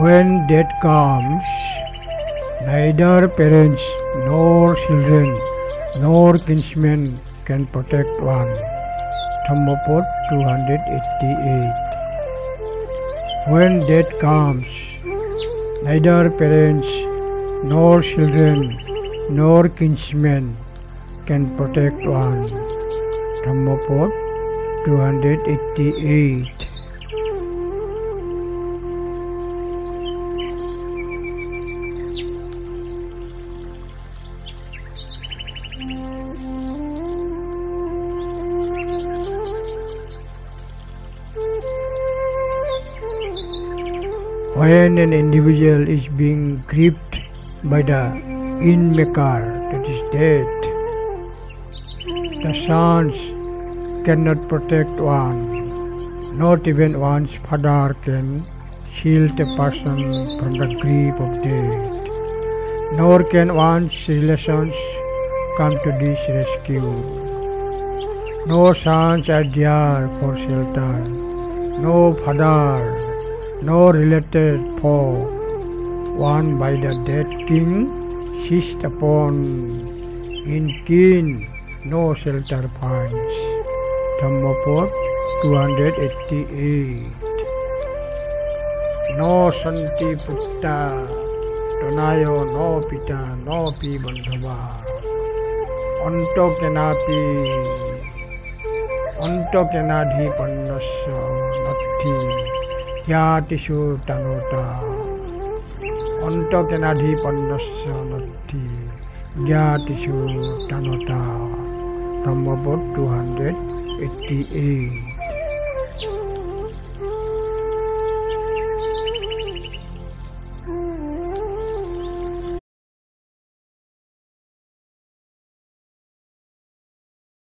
When death comes, neither parents nor children nor kinsmen can protect one. Dhammapad 288. When death comes, neither parents nor children nor kinsmen can protect one. Dhammapad 288. When an individual is being gripped by the in-maker, that is death, the sons cannot protect one. Not even one's father can shield a person from the grip of death. Nor can one's relations come to this rescue. No sons are there for shelter. No father, no related foe, won by the dead king, seized upon in kin, no shelter finds. Dhammapad 288. No santi putta, tonayo no pita, no pi bandhava. Onto kenadhi pandasya natti. Yatisu tanota onto kenadhi pandasya natti yatisu tanota. Dhammapad 288.